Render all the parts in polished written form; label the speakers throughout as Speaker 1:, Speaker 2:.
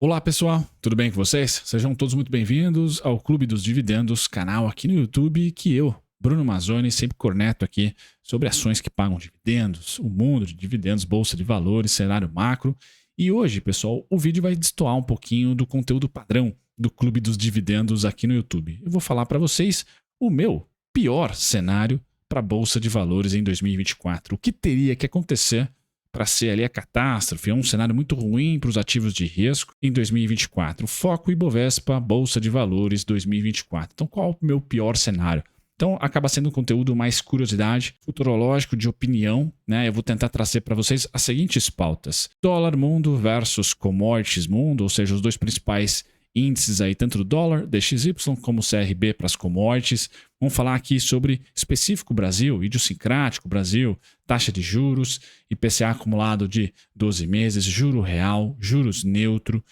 Speaker 1: Olá pessoal, tudo bem com vocês? Sejam todos muito bem-vindos ao Clube dos Dividendos, canal aqui no YouTube que eu, Bruno Mazzoni, sempre corneto aqui sobre ações que pagam dividendos, o mundo de dividendos, bolsa de valores, cenário macro. E hoje, pessoal, o vídeo vai destoar um pouquinho do conteúdo padrão do Clube dos Dividendos aqui no YouTube. Eu vou falar para vocês o meu pior cenário para a bolsa de valores em 2024. O que teria que acontecer para ser ali a catástrofe, é um cenário muito ruim para os ativos de risco em 2024. Foco Ibovespa, Bolsa de Valores 2024. Então, qual é o meu pior cenário? Então, acaba sendo um conteúdo mais curiosidade, futurológico, de opinião, né? Eu vou tentar trazer para vocês as seguintes pautas. Dólar mundo versus commodities mundo, ou seja, os dois principais índices aí, tanto do dólar, DXY, como o CRB para as commodities. Vamos falar aqui sobre específico Brasil, idiosincrático Brasil, taxa de juros, IPCA acumulado de 12 meses, juro real, juros neutro.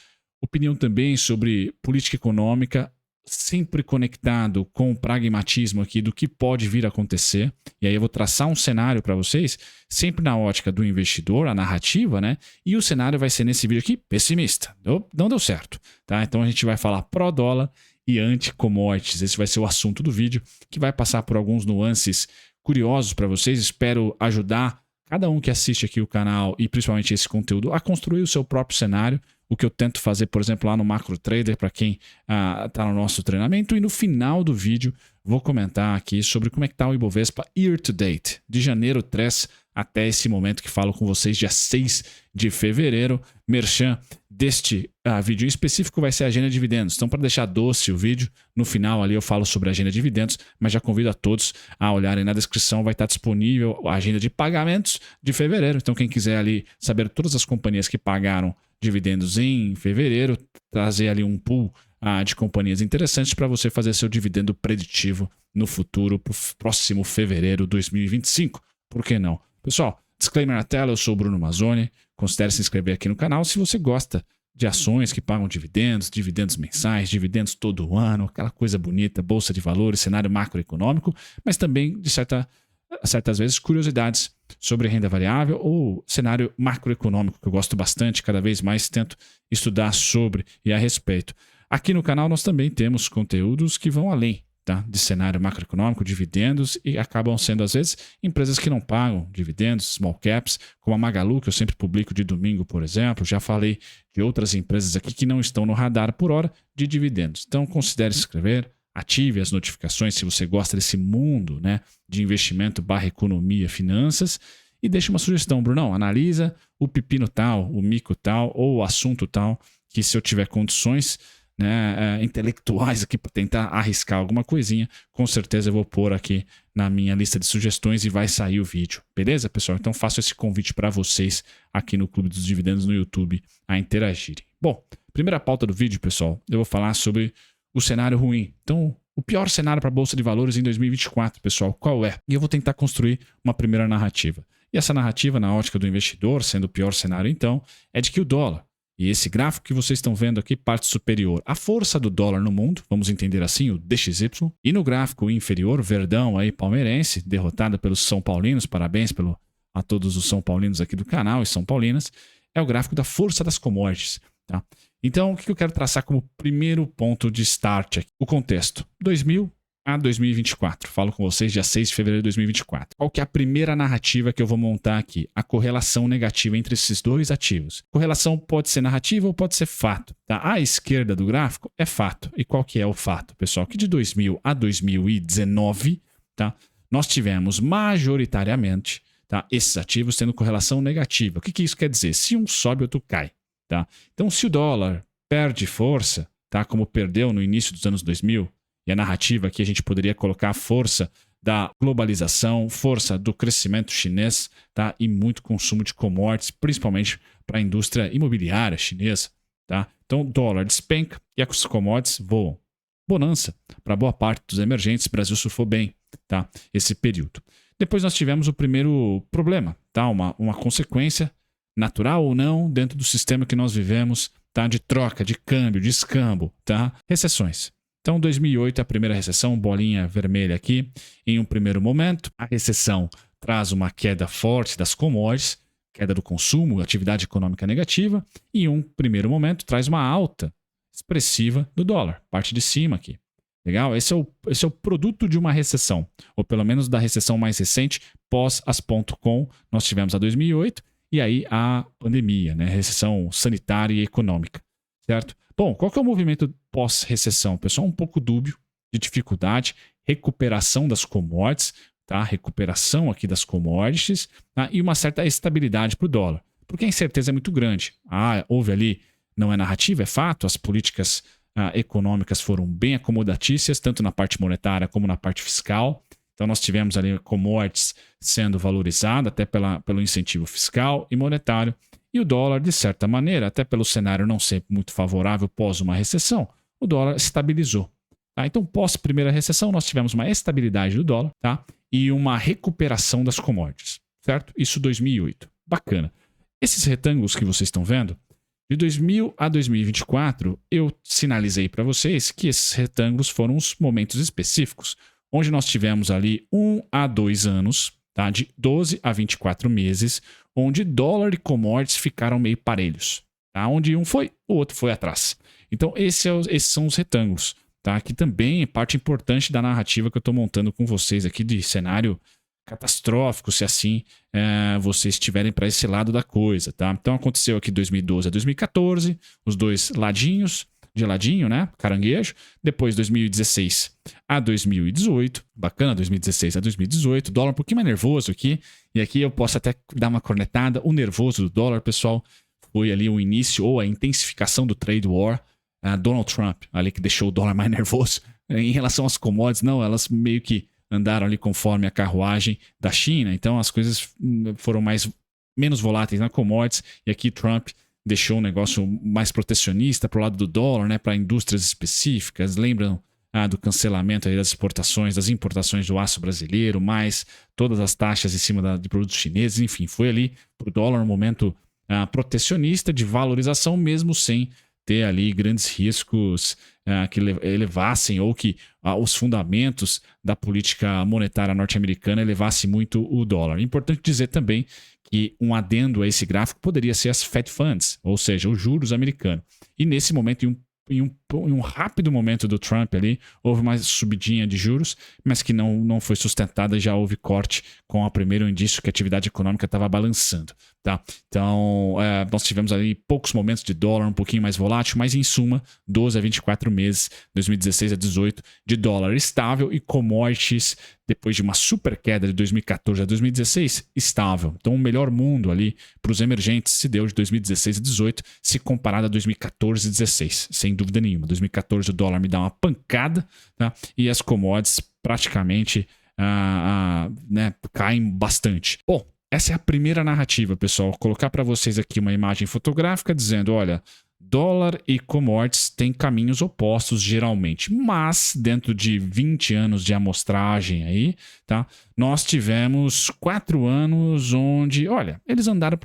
Speaker 1: Opinião também sobre política econômica, sempre conectado com o pragmatismo aqui do que pode vir a acontecer. E aí eu vou traçar um cenário para vocês, sempre na ótica do investidor, a narrativa, né? E o cenário vai ser nesse vídeo aqui pessimista. Não deu certo, tá? Então a gente vai falar pró-dólar e anti-commodities. Esse vai ser o assunto do vídeo, que vai passar por alguns nuances curiosos para vocês. Espero ajudar cada um que assiste aqui o canal e principalmente esse conteúdo a construir o seu próprio cenário. O que eu tento fazer, por exemplo, lá no Macro Trader, para quem está no nosso treinamento. E no final do vídeo, vou comentar aqui sobre como é que está o Ibovespa Year to Date, de janeiro 3 até esse momento que falo com vocês, dia 6 de fevereiro. Merchan deste vídeo em específico vai ser a agenda de dividendos. Então, para deixar doce o vídeo, no final ali eu falo sobre a agenda de dividendos, mas já convido a todos a olharem na descrição, vai estar disponível a agenda de pagamentos de fevereiro. Então, quem quiser ali saber todas as companhias que pagaram dividendos em fevereiro, trazer ali um pool de companhias interessantes para você fazer seu dividendo preditivo no futuro, para o próximo fevereiro 2025. Por que não? Pessoal, disclaimer na tela, eu sou o Bruno Mazzoni, considere se inscrever aqui no canal se você gosta de ações que pagam dividendos, dividendos mensais, dividendos todo ano, aquela coisa bonita, bolsa de valores, cenário macroeconômico, mas também de certas vezes curiosidades sobre renda variável ou cenário macroeconômico, que eu gosto bastante, cada vez mais tento estudar sobre e a respeito. Aqui no canal nós também temos conteúdos que vão além, tá, de cenário macroeconômico, dividendos, e acabam sendo às vezes empresas que não pagam dividendos, small caps, como a Magalu, que eu sempre publico de domingo, por exemplo. Já falei de outras empresas aqui que não estão no radar por hora de dividendos. Então considere se inscrever, ative as notificações se você gosta desse mundo, né, de investimento / economia, finanças, e deixe uma sugestão, Brunão, analisa o pepino tal, o mico tal ou o assunto tal, que se eu tiver condições, né, intelectuais aqui para tentar arriscar alguma coisinha, com certeza eu vou pôr aqui na minha lista de sugestões e vai sair o vídeo. Beleza, pessoal? Então faço esse convite para vocês aqui no Clube dos Dividendos no YouTube a interagirem. Bom, primeira pauta do vídeo, pessoal, eu vou falar sobre o cenário ruim. Então, o pior cenário para a Bolsa de Valores em 2024, pessoal, qual é? E eu vou tentar construir uma primeira narrativa. E essa narrativa, na ótica do investidor, sendo o pior cenário, então, é de que o dólar, e esse gráfico que vocês estão vendo aqui, parte superior, a força do dólar no mundo, vamos entender assim, o DXY, e no gráfico inferior, verdão aí, palmeirense, derrotada pelos São Paulinos, parabéns a todos os São Paulinos aqui do canal e São Paulinas, é o gráfico da força das commodities, tá? Então, o que eu quero traçar como primeiro ponto de start aqui? O contexto, 2000 a 2024. Falo com vocês dia 6 de fevereiro de 2024. Qual que é a primeira narrativa que eu vou montar aqui? A correlação negativa entre esses dois ativos. Correlação pode ser narrativa ou pode ser fato, tá? À esquerda do gráfico é fato. E qual que é o fato, pessoal? Que de 2000 a 2019, tá, nós tivemos majoritariamente, tá, esses ativos tendo correlação negativa. O que isso quer dizer? Se um sobe, outro cai. Tá? Então, se o dólar perde força, tá, como perdeu no início dos anos 2000, e a narrativa aqui a gente poderia colocar a força da globalização, força do crescimento chinês, tá, e muito consumo de commodities, principalmente para a indústria imobiliária chinesa. Tá? Então, o dólar despenca e as commodities voam. Bonança para boa parte dos emergentes, o Brasil surfou bem, tá, esse período. Depois nós tivemos o primeiro problema, tá, uma consequência natural ou não, dentro do sistema que nós vivemos, tá? De troca, de câmbio, de escambo, tá? Recessões. Então, 2008 é a primeira recessão, bolinha vermelha aqui. Em um primeiro momento, a recessão traz uma queda forte das commodities, queda do consumo, atividade econômica negativa, e em um primeiro momento traz uma alta expressiva do dólar, parte de cima aqui. Legal? Esse é o produto de uma recessão, ou pelo menos da recessão mais recente, pós as .com, nós tivemos a 2008, e aí a pandemia, né? Recessão sanitária e econômica, certo? Bom, qual que é o movimento pós-recessão? Pessoal, um pouco dúbio, de dificuldade, recuperação das commodities, tá? Recuperação aqui das commodities, tá? E uma certa estabilidade para o dólar, porque a incerteza é muito grande. Houve ali, não é narrativa, é fato, as políticas econômicas foram bem acomodatícias, tanto na parte monetária como na parte fiscal. Então nós tivemos ali commodities sendo valorizadas até pelo incentivo fiscal e monetário. E o dólar, de certa maneira, até pelo cenário não ser muito favorável pós uma recessão, o dólar estabilizou. Tá? Então, pós primeira recessão, nós tivemos uma estabilidade do dólar, tá? E uma recuperação das commodities, certo? Isso 2008. Bacana. Esses retângulos que vocês estão vendo, de 2000 a 2024, eu sinalizei para vocês que esses retângulos foram os momentos específicos, onde nós tivemos ali 1 a 2 anos, tá? De 12 a 24 meses, onde dólar e commodities ficaram meio parelhos. Tá? Onde um foi, o outro foi atrás. Então, esses são os retângulos, tá? Que também é parte importante da narrativa que eu estou montando com vocês aqui de cenário catastrófico, se assim vocês estiverem para esse lado da coisa, tá? Então aconteceu aqui 2012 a 2014, os dois ladinhos, de ladinho, né? Caranguejo. Depois 2016 a 2018, bacana, 2016 a 2018, dólar um pouquinho mais nervoso aqui, e aqui eu posso até dar uma cornetada. O nervoso do dólar, pessoal, foi ali o início ou a intensificação do trade war, Donald Trump, ali que deixou o dólar mais nervoso. Em relação às commodities, não, elas meio que andaram ali conforme a carruagem da China, então as coisas foram menos voláteis na commodities, e aqui Trump deixou um negócio mais protecionista para o lado do dólar, né, para indústrias específicas. Lembram do cancelamento aí das exportações, das importações do aço brasileiro, mais todas as taxas em cima de produtos chineses, enfim, foi ali para o dólar um momento protecionista de valorização, mesmo sem ter ali grandes riscos que elevassem ou que os fundamentos da política monetária norte-americana elevassem muito o dólar. Importante dizer também que um adendo a esse gráfico poderia ser as Fed Funds, ou seja, os juros americanos. E nesse momento, em um rápido momento do Trump ali, houve uma subidinha de juros, mas que não foi sustentada, e já houve corte com o primeiro indício que a atividade econômica estava balançando. Tá? Então, nós tivemos ali poucos momentos de dólar um pouquinho mais volátil, mas em suma, 12 a 24 meses, 2016 a 18, de dólar estável e commodities, depois de uma super queda de 2014 a 2016, estável. Então, o melhor mundo ali para os emergentes se deu de 2016 a 18, se comparado a 2014 e 16, sem dúvida nenhuma. 2014 o dólar me dá uma pancada, tá? E as commodities praticamente caem bastante. Bom, essa é a primeira narrativa, pessoal. Vou colocar para vocês aqui uma imagem fotográfica dizendo, olha, dólar e commodities têm caminhos opostos geralmente, mas dentro de 20 anos de amostragem aí, tá? Nós tivemos 4 anos onde, olha, eles andaram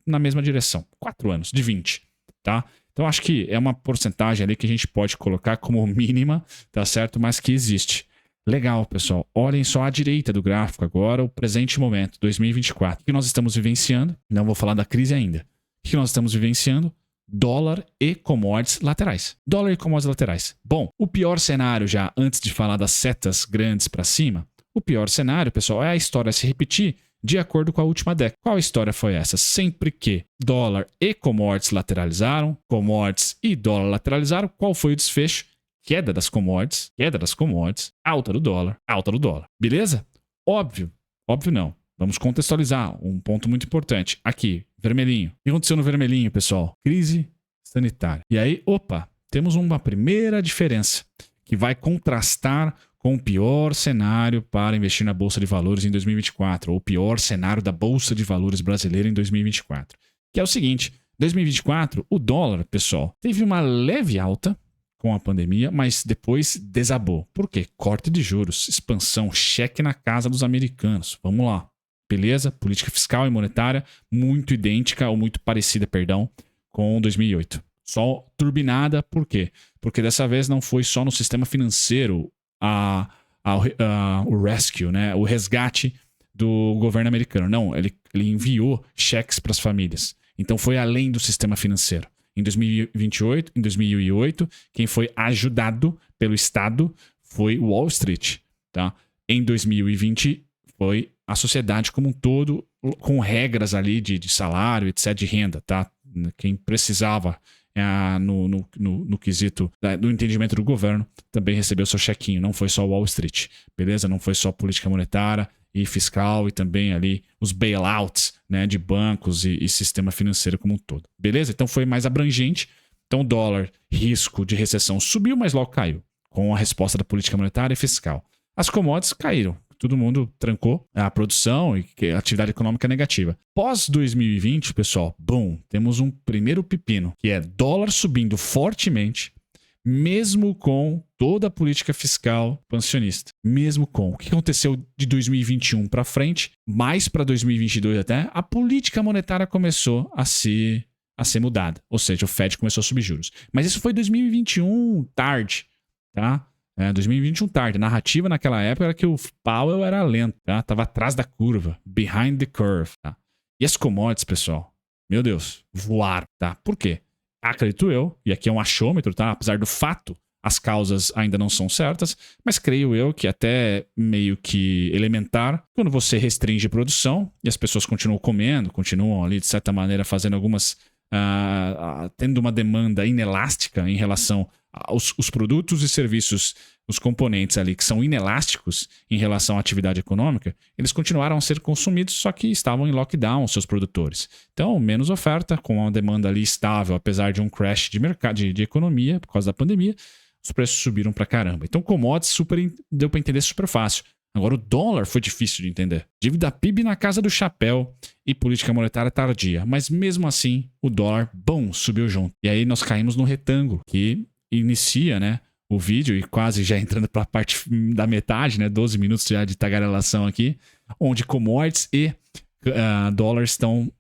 Speaker 1: na mesma direção. 4 anos de 20, tá? Então acho que é uma porcentagem ali que a gente pode colocar como mínima, tá certo? Mas que existe. Legal, pessoal. Olhem só à direita do gráfico agora, o presente momento, 2024. O que nós estamos vivenciando? Não vou falar da crise ainda. O que nós estamos vivenciando? Dólar e commodities laterais. Dólar e commodities laterais. Bom, o pior cenário já, antes de falar das setas grandes para cima, o pior cenário, pessoal, é a história se repetir de acordo com a última década. Qual história foi essa? Sempre que dólar e commodities lateralizaram, commodities e dólar lateralizaram, qual foi o desfecho? Queda das commodities, alta do dólar. Beleza? Óbvio não. Vamos contextualizar um ponto muito importante. Aqui, vermelhinho. O que aconteceu no vermelhinho, pessoal? Crise sanitária. E aí, temos uma primeira diferença que vai contrastar com o pior cenário para investir na Bolsa de Valores em 2024, ou o pior cenário da Bolsa de Valores brasileira em 2024. Que é o seguinte, 2024, o dólar, pessoal, teve uma leve alta com a pandemia, mas depois desabou. Por quê? Corte de juros, expansão, cheque na casa dos americanos. Vamos lá. Beleza? Política fiscal e monetária muito idêntica ou muito parecida, com 2008. Só turbinada, por quê? Porque dessa vez não foi só no sistema financeiro o rescue, né? O resgate do governo americano. Não, ele enviou cheques para as famílias. Então foi além do sistema financeiro. Em 2008, quem foi ajudado pelo Estado foi Wall Street. Tá? Em 2020, foi a sociedade como um todo, com regras ali de salário, etc., de renda. Tá? Quem precisava no quesito do entendimento do governo também recebeu seu chequinho. Não foi só Wall Street, beleza? Não foi só política monetária e fiscal e também ali os bailouts, né, de bancos e sistema financeiro como um todo. Beleza? Então foi mais abrangente. Então o dólar, risco de recessão subiu, mas logo caiu com a resposta da política monetária e fiscal. As commodities caíram. Todo mundo trancou a produção e a atividade econômica negativa. Pós 2020, pessoal, bom, temos um primeiro pepino, que é dólar subindo fortemente, mesmo com toda a política fiscal expansionista. Mesmo com. O que aconteceu de 2021 para frente, mais para 2022 até, a política monetária começou a ser mudada. Ou seja, o Fed começou a subir juros. Mas isso foi 2021 tarde, tá? 2021 tarde. A narrativa naquela época era que o Powell era lento, tá? Tava atrás da curva, behind the curve, tá? E as commodities, pessoal, meu Deus, voaram, tá? Por quê? Acredito eu, e aqui é um achômetro, tá? Apesar do fato, as causas ainda não são certas, mas creio eu que até meio que elementar, quando você restringe produção e as pessoas continuam comendo, continuam ali de certa maneira fazendo algumas... tendo uma demanda inelástica em relação aos produtos e serviços, os componentes ali que são inelásticos em relação à atividade econômica, eles continuaram a ser consumidos, só que estavam em lockdown, seus produtores. Então, menos oferta, com uma demanda ali estável, apesar de um crash de mercado, de economia, por causa da pandemia, os preços subiram pra caramba. Então, commodities deu para entender super fácil. Agora, o dólar foi difícil de entender. Dívida PIB na casa do chapéu e política monetária tardia. Mas mesmo assim, o dólar, bom, subiu junto. E aí nós caímos no retângulo, que inicia, né, o vídeo, e quase já entrando para a parte da metade, né, 12 minutos já de tagarelação aqui, onde commodities e dólar estão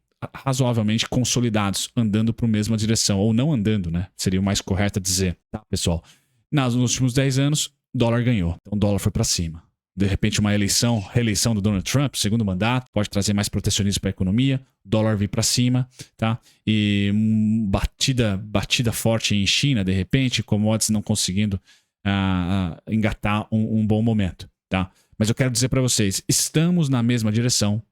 Speaker 1: razoavelmente consolidados, andando para a mesma direção, ou não andando, né, seria o mais correto a dizer, tá, pessoal? Nos últimos 10 anos, dólar ganhou, então o dólar foi para cima. De repente, uma reeleição do Donald Trump, segundo mandato, pode trazer mais protecionismo para a economia, dólar vir para cima, tá? E batida forte em China, de repente, commodities não conseguindo engatar um bom momento, tá? Mas eu quero dizer para vocês, estamos na mesma direção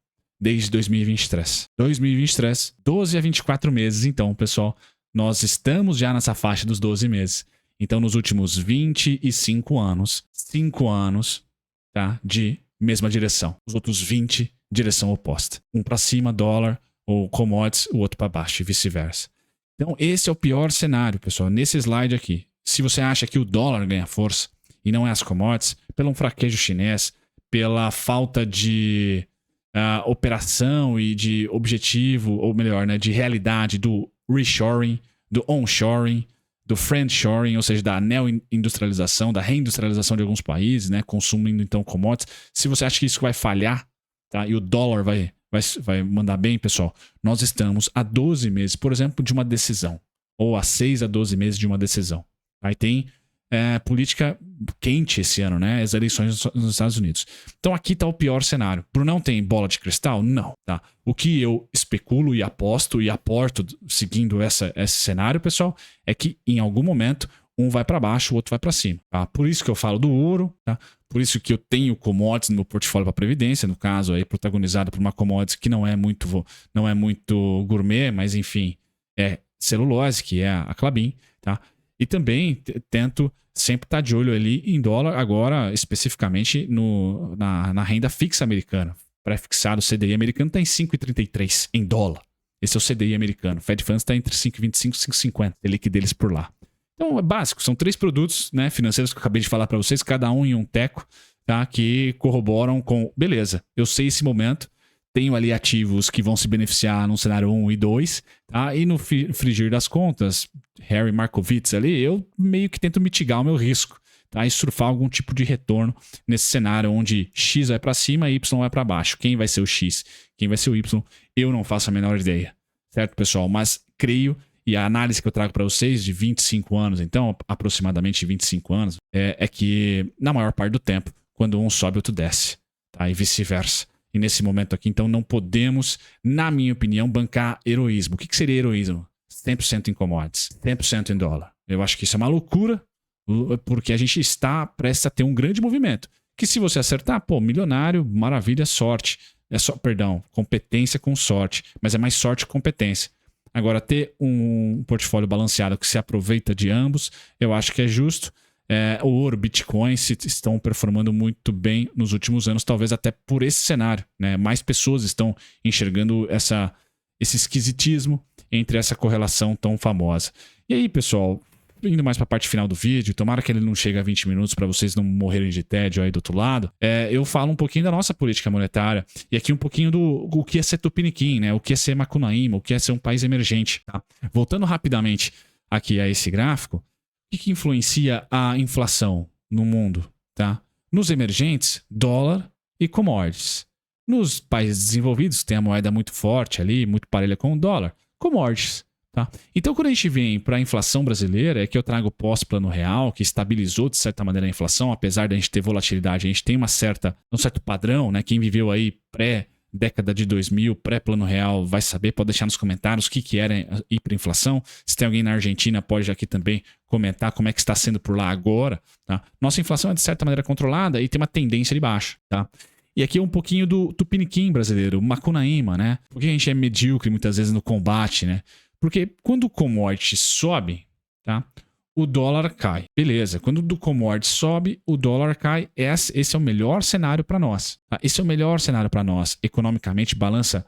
Speaker 1: desde 2023. 2023, 12 a 24 meses, então, pessoal, nós estamos já nessa faixa dos 12 meses. Então, nos últimos 25 anos, 5 anos... tá? De mesma direção. Os outros 20, direção oposta. Um para cima, dólar, ou commodities, o outro para baixo e vice-versa. Então, esse é o pior cenário, pessoal. Nesse slide aqui, se você acha que o dólar ganha força e não é as commodities, pelo um fraquejo chinês, pela falta de operação e de objetivo, ou melhor, né, de realidade do reshoring, do onshoring, do friendshoring, ou seja, da neo-industrialização, da reindustrialização de alguns países, né, consumindo então commodities. Se você acha que isso vai falhar, tá, e o dólar vai mandar bem, pessoal, nós estamos a 12 meses, por exemplo, de uma decisão, ou a 6 a 12 meses de uma decisão. Aí tem política quente esse ano, né, as eleições nos Estados Unidos. Então aqui está o pior cenário. Não tem bola de cristal? Não. Tá? O que eu especulo e aposto e aporto seguindo esse cenário, pessoal, é que em algum momento um vai para baixo, o outro vai para cima. Tá? Por isso que eu falo do ouro, tá? Por isso que eu tenho commodities no meu portfólio para previdência, no caso aí protagonizado por uma commodity que não é muito gourmet, mas enfim, é celulose, que é a Klabin, tá? E também tento sempre estar de olho ali em dólar, agora especificamente na renda fixa americana. Pré-fixado, o CDI americano está em 5,33 em dólar. Esse é o CDI americano. Fed Funds está entre 5,25 e 5,50. Tem liquidez deles por lá. Então é básico. São 3 produtos, né, financeiros que eu acabei de falar para vocês, cada um em um teco, tá, que corroboram com... Beleza, eu sei esse momento. Tenho ali ativos que vão se beneficiar no cenário 1 e 2, tá? E no frigir das contas, Harry Markowitz ali, eu meio que tento mitigar o meu risco, tá? E surfar algum tipo de retorno nesse cenário onde X vai para cima e Y vai para baixo. Quem vai ser o X? Quem vai ser o Y? Eu não faço a menor ideia, certo, pessoal? Mas creio, e a análise que eu trago para vocês de 25 anos, então, aproximadamente 25 anos, é que na maior parte do tempo, quando um sobe, outro desce, tá? E vice-versa. E nesse momento aqui, então, não podemos, na minha opinião, bancar heroísmo. O que seria heroísmo? 100% em commodities, 100% em dólar. Eu acho que isso é uma loucura, porque a gente está prestes a ter um grande movimento. Que se você acertar, pô, milionário, maravilha, sorte. Competência com sorte. Mas é mais sorte que competência. Agora, ter um portfólio balanceado que se aproveita de ambos, eu acho que é justo. O ouro, Bitcoin estão performando muito bem nos últimos anos, talvez até por esse cenário, né? Mais pessoas estão enxergando esse esquisitismo entre essa correlação tão famosa. E aí, pessoal, indo mais para a parte final do vídeo, tomara que ele não chegue a 20 minutos para vocês não morrerem de tédio aí do outro lado, eu falo um pouquinho da nossa política monetária e aqui um pouquinho do que é ser Tupiniquim, né? O que é ser Macunaíma, o que é ser um país emergente. Tá? Voltando rapidamente aqui a esse gráfico, o que influencia a inflação no mundo? Tá? Nos emergentes, dólar e commodities. Nos países desenvolvidos, que tem a moeda muito forte ali, muito parelha com o dólar, commodities. Tá? Então, quando a gente vem para a inflação brasileira, é que eu trago o pós-plano real, que estabilizou de certa maneira a inflação, apesar de a gente ter volatilidade, a gente tem um certo padrão, né? Quem viveu aí pré-década de 2000, pré-plano real, vai saber, pode deixar nos comentários o que era hiperinflação. Se tem alguém na Argentina, pode aqui também comentar como é que está sendo por lá agora. Tá? Nossa inflação é de certa maneira controlada e tem uma tendência de baixa. Tá? E aqui é um pouquinho do Tupiniquim brasileiro, o Macunaíma, né? Porque a gente é medíocre muitas vezes no combate, né? Porque quando o commodity sobe, tá? O dólar cai. Beleza. Quando o commodity sobe, o dólar cai. Esse é o melhor cenário para nós. Tá? Esse é o melhor cenário para nós. Economicamente, balança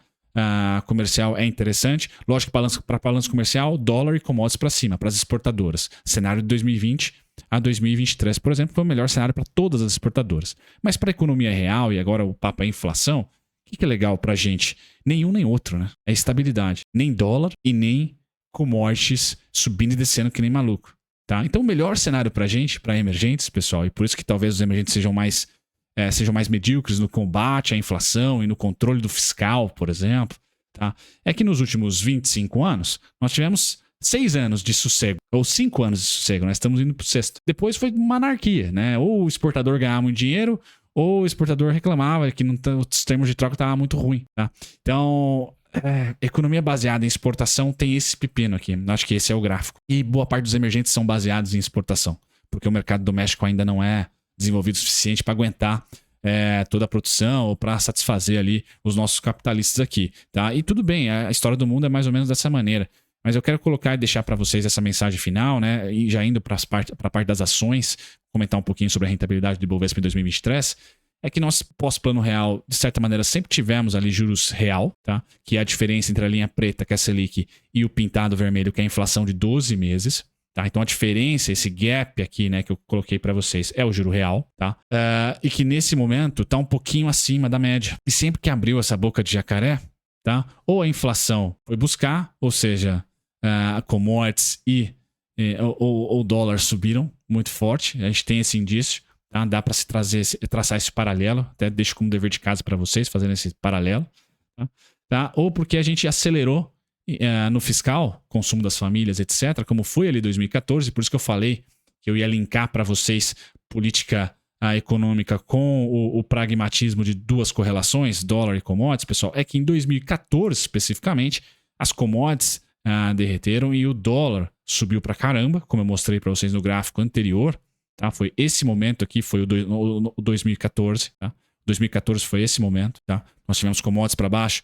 Speaker 1: comercial é interessante. Lógico que para balança comercial, dólar e commodities para cima, para as exportadoras. Cenário de 2020 a 2023, por exemplo, foi o melhor cenário para todas as exportadoras. Mas para a economia real, e agora o papo é inflação, o que é legal para a gente? Nenhum nem outro, né? É estabilidade. Nem dólar e nem commodities subindo e descendo que nem maluco. Tá? Então, o melhor cenário para a gente, para emergentes, pessoal, e por isso que talvez os emergentes sejam mais medíocres no combate à inflação e no controle do fiscal, por exemplo, tá? É que nos últimos 25 anos, nós tivemos 6 anos de sossego, ou 5 anos de sossego, nós estamos indo para o sexto. Depois foi uma anarquia, né? Ou o exportador ganhava muito dinheiro, ou o exportador reclamava que os termos de troca estavam muito ruins. Tá? Então, economia baseada em exportação tem esse pepino aqui. Acho que esse é o gráfico. E boa parte dos emergentes são baseados em exportação, porque o mercado doméstico ainda não é desenvolvido o suficiente para aguentar toda a produção ou para satisfazer ali os nossos capitalistas aqui. Tá? E tudo bem, a história do mundo é mais ou menos dessa maneira. Mas eu quero colocar e deixar para vocês essa mensagem final, né? E já indo para a parte das ações, comentar um pouquinho sobre a rentabilidade do Ibovespa em 2023, é que nós, pós-plano real, de certa maneira, sempre tivemos ali juros real, tá? Que é a diferença entre a linha preta, que é a Selic, e o pintado vermelho, que é a inflação de 12 meses. Tá? Então a diferença, esse gap aqui, né, que eu coloquei para vocês, é o juro real, tá? E que nesse momento está um pouquinho acima da média. E sempre que abriu essa boca de jacaré, tá? Ou a inflação foi buscar, ou seja, commodities ou o dólar subiram muito forte. A gente tem esse indício, tá? Dá para se traçar esse paralelo. Até deixo como dever de casa para vocês fazendo esse paralelo, tá? Ou porque a gente acelerou no fiscal, consumo das famílias, etc., como foi ali 2014. Por isso que eu falei que eu ia linkar para vocês política econômica com o pragmatismo de duas correlações, dólar e commodities, pessoal. É que em 2014, especificamente, as commodities derreteram e o dólar subiu pra caramba, como eu mostrei para vocês no gráfico anterior, tá? Foi esse momento aqui, foi o 2014, tá? 2014 foi esse momento, tá? Nós tivemos commodities para baixo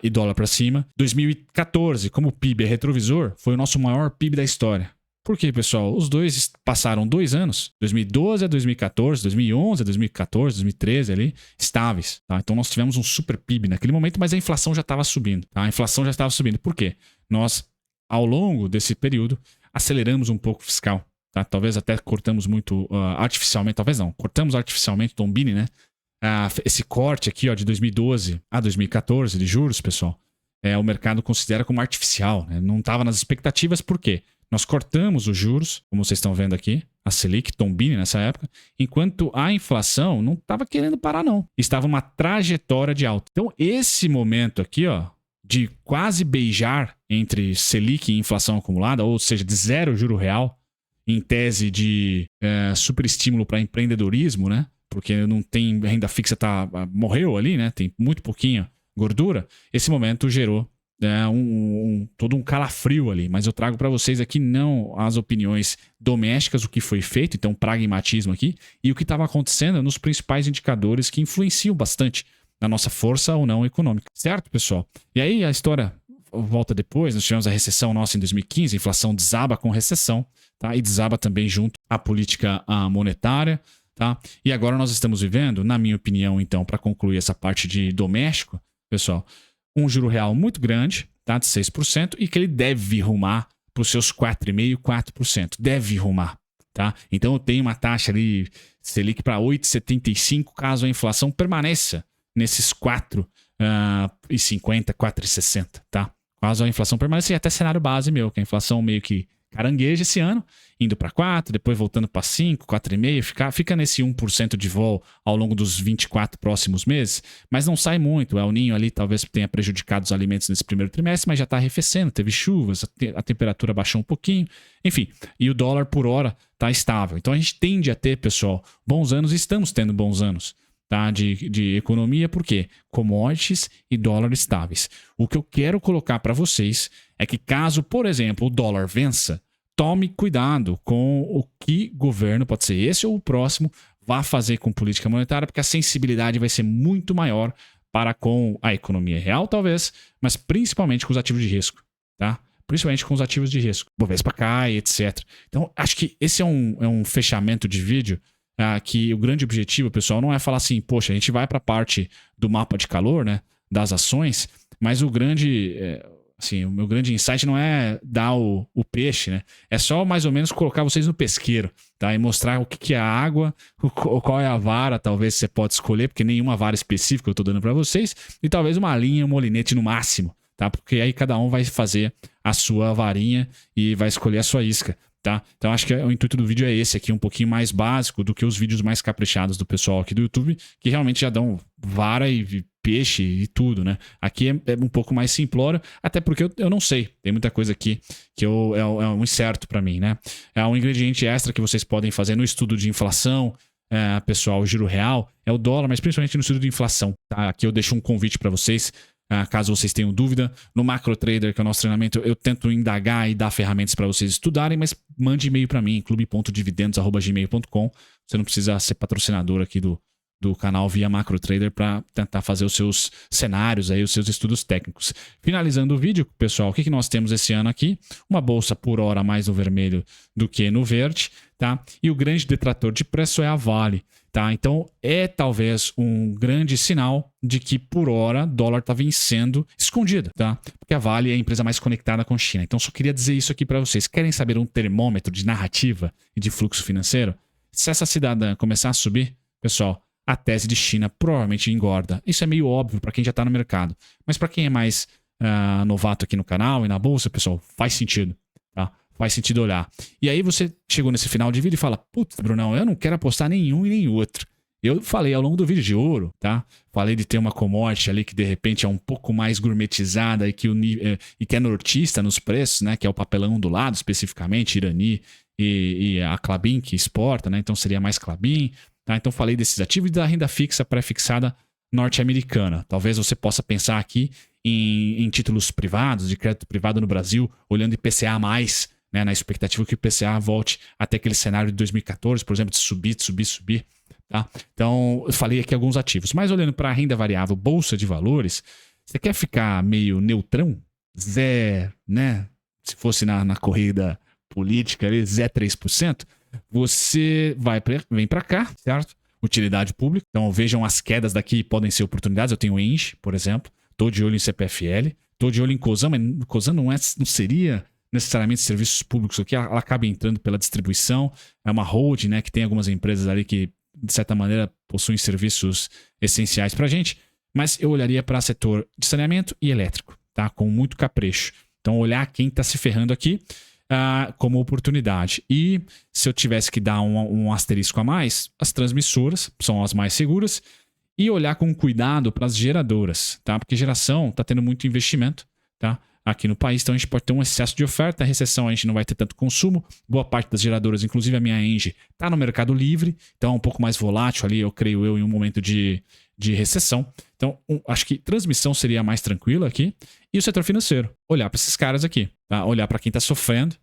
Speaker 1: e dólar para cima. 2014, como o PIB é retrovisor, foi o nosso maior PIB da história. Por quê, pessoal? Os dois passaram 2 anos, 2012 a 2014, 2011 a 2014, 2013 ali, estáveis. Tá? Então nós tivemos um super PIB naquele momento, mas a inflação já estava subindo. Tá? A inflação já estava subindo. Por quê? Nós, ao longo desse período, aceleramos um pouco o fiscal. Tá? Talvez até cortamos muito artificialmente, talvez não, cortamos artificialmente, Tombini, né? Esse corte aqui ó, de 2012 a 2014 de juros, pessoal, o mercado considera como artificial. Né? Não estava nas expectativas, por quê? Nós cortamos os juros, como vocês estão vendo aqui, a Selic, Tombini nessa época, enquanto a inflação não estava querendo parar não. Estava uma trajetória de alta. Então esse momento aqui, ó, de quase beijar entre Selic e inflação acumulada, ou seja, de zero juro real, em tese de super estímulo para empreendedorismo, né? porque não tem renda fixa, morreu ali, né? Tem muito pouquinho gordura. Esse momento gerou todo um calafrio ali. Mas eu trago para vocês aqui não as opiniões domésticas, o que foi feito, então pragmatismo aqui, e o que estava acontecendo nos principais indicadores que influenciam bastante na nossa força ou não econômica. Certo, pessoal? E aí a história volta depois, nós tivemos a recessão nossa em 2015, a inflação desaba com recessão, tá? E desaba também junto à política monetária, tá? E agora nós estamos vivendo, na minha opinião, então, para concluir essa parte de doméstico, pessoal, um juro real muito grande, tá? De 6%, e que ele deve rumar para os seus 4,5%, 4%. Deve rumar, tá? Então eu tenho uma taxa ali, Selic para 8,75, caso a inflação permaneça nesses 4,50, 4,60, tá? Caso a inflação permaneça, e até cenário base meu, que a inflação meio que carangueja esse ano, indo para 4, depois voltando para 5, 4,5, fica nesse 1% de vol ao longo dos 24 próximos meses, mas não sai muito. O El Niño ali talvez tenha prejudicado os alimentos nesse primeiro trimestre, mas já está arrefecendo, teve chuvas, a temperatura baixou um pouquinho, enfim, e o dólar por hora está estável. Então a gente tende a ter, pessoal, bons anos, e estamos tendo bons anos, tá? De economia, por quê? Commodities e dólar estáveis. O que eu quero colocar para vocês é que caso, por exemplo, o dólar vença, tome cuidado com o que governo, pode ser esse ou o próximo, vá fazer com política monetária, porque a sensibilidade vai ser muito maior para com a economia real, talvez, mas principalmente com os ativos de risco, tá? Principalmente com os ativos de risco. Bovespa cai, etc. Então, acho que esse é um fechamento de vídeo que o grande objetivo, pessoal, não é falar assim, poxa, a gente vai para a parte do mapa de calor, né, das ações, mas o meu grande insight não é dar o peixe, né? É só mais ou menos colocar vocês no pesqueiro, tá? E mostrar o que é a água, qual é a vara, talvez você pode escolher, porque nenhuma vara específica eu estou dando para vocês, e talvez uma linha, um molinete no máximo, tá? Porque aí cada um vai fazer a sua varinha e vai escolher a sua isca. Tá? Então acho que o intuito do vídeo é esse aqui, um pouquinho mais básico do que os vídeos mais caprichados do pessoal aqui do YouTube, que realmente já dão vara e peixe e tudo, né? Aqui é um pouco mais simplório, até porque eu não sei, tem muita coisa aqui que é um incerto para mim, né? É um ingrediente extra que vocês podem fazer no estudo de inflação, pessoal, o giro real, é o dólar, mas principalmente no estudo de inflação, tá? Aqui eu deixo um convite para vocês. Caso vocês tenham dúvida, no Macro Trader, que é o nosso treinamento, eu tento indagar e dar ferramentas para vocês estudarem, mas mande e-mail para mim, clube.dividendos@gmail.com. Você não precisa ser patrocinador aqui do canal via Macro Trader para tentar fazer os seus cenários, aí, os seus estudos técnicos. Finalizando o vídeo, pessoal, o que nós temos esse ano aqui? Uma bolsa por hora mais no vermelho do que no verde, tá? E o grande detrator de preço é a Vale. Tá? Então, é talvez um grande sinal de que, por hora, o dólar está vencendo escondido, tá? Porque a Vale é a empresa mais conectada com a China. Então, só queria dizer isso aqui para vocês. Querem saber um termômetro de narrativa e de fluxo financeiro? Se essa cidadã começar a subir, pessoal, a tese de China provavelmente engorda. Isso é meio óbvio para quem já está no mercado. Mas para quem é mais novato aqui no canal e na bolsa, pessoal, faz sentido, tá? Faz sentido olhar. E aí você chegou nesse final de vídeo e fala, putz, Brunão, eu não quero apostar nenhum e nem outro. Eu falei ao longo do vídeo de ouro, tá? Falei de ter uma commodity ali que de repente é um pouco mais gourmetizada e que é nortista nos preços, né? Que é o papelão do lado, especificamente, Irani e a Klabin que exporta, né? Então seria mais Klabin, tá? Então falei desses ativos e da renda fixa pré-fixada norte-americana. Talvez você possa pensar aqui em títulos privados, de crédito privado no Brasil, olhando IPCA+, né, na expectativa que o IPCA volte até aquele cenário de 2014, por exemplo, de subir. Tá? Então, eu falei aqui alguns ativos. Mas olhando para a renda variável, bolsa de valores, você quer ficar meio neutrão? Né? Se fosse na corrida política, 0,3%, você vem para cá, certo? Utilidade pública. Então, vejam as quedas daqui, podem ser oportunidades. Eu tenho Engie, por exemplo. Estou de olho em CPFL. Estou de olho em Cosan, mas Cosan não seria necessariamente serviços públicos aqui, ela acaba entrando pela distribuição, é uma holding, né, que tem algumas empresas ali que, de certa maneira, possuem serviços essenciais para a gente, mas eu olharia para o setor de saneamento e elétrico, tá, com muito capricho. Então, olhar quem está se ferrando aqui como oportunidade. E se eu tivesse que dar um asterisco a mais, as transmissoras são as mais seguras, e olhar com cuidado para as geradoras, tá, porque geração está tendo muito investimento, tá? aqui no país, então a gente pode ter um excesso de oferta, a recessão a gente não vai ter tanto consumo, boa parte das geradoras, inclusive a minha Engie, está no mercado livre, então é um pouco mais volátil ali, eu creio eu, em um momento de recessão. Então, acho que transmissão seria mais tranquila aqui. E o setor financeiro, olhar para esses caras aqui, tá? Olhar para quem está sofrendo,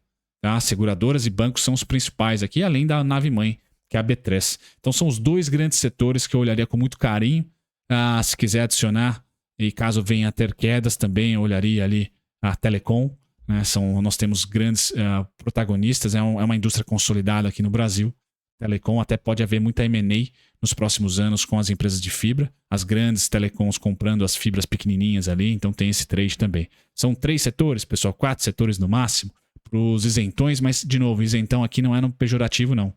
Speaker 1: tá? Seguradoras e bancos são os principais aqui, além da nave-mãe, que é a B3. Então, são os dois grandes setores que eu olharia com muito carinho. Se quiser adicionar, e caso venha a ter quedas também, eu olharia ali a Telecom. Né? Nós temos grandes protagonistas, é uma indústria consolidada aqui no Brasil. Telecom, até pode haver muita M&A nos próximos anos com as empresas de fibra, as grandes telecoms comprando as fibras pequenininhas ali, então tem esse trade também. São 3 setores, pessoal, 4 setores no máximo para os isentões, mas, de novo, isentão aqui não é no pejorativo, não.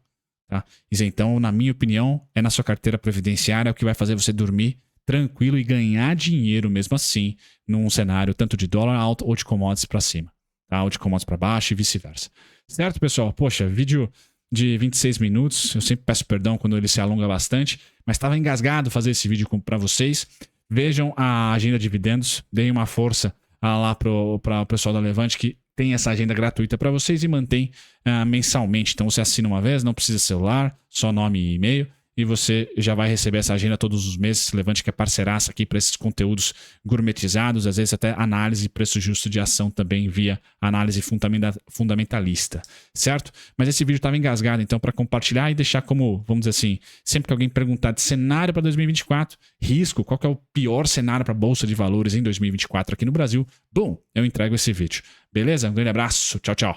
Speaker 1: Tá? Isentão, na minha opinião, é na sua carteira previdenciária, é o que vai fazer você dormir tranquilo e ganhar dinheiro mesmo assim, num cenário tanto de dólar alto ou de commodities para cima, tá? Ou de commodities para baixo e vice-versa. Certo, pessoal? Poxa, vídeo de 26 minutos. Eu sempre peço perdão quando ele se alonga bastante, mas estava engasgado fazer esse vídeo para vocês. Vejam a agenda de dividendos, deem uma força lá para o pessoal da Levante que tem essa agenda gratuita para vocês e mantém mensalmente. Então você assina uma vez, não precisa celular, só nome e e-mail. E você já vai receber essa agenda todos os meses. Levante que é parceiraça aqui para esses conteúdos gourmetizados, às vezes até análise e preço justo de ação também via análise fundamentalista, certo? Mas esse vídeo estava engasgado, então, para compartilhar e deixar como, vamos dizer assim, sempre que alguém perguntar de cenário para 2024, risco, qual que é o pior cenário para a Bolsa de Valores em 2024 aqui no Brasil, bom, eu entrego esse vídeo. Beleza? Um grande abraço, tchau, tchau.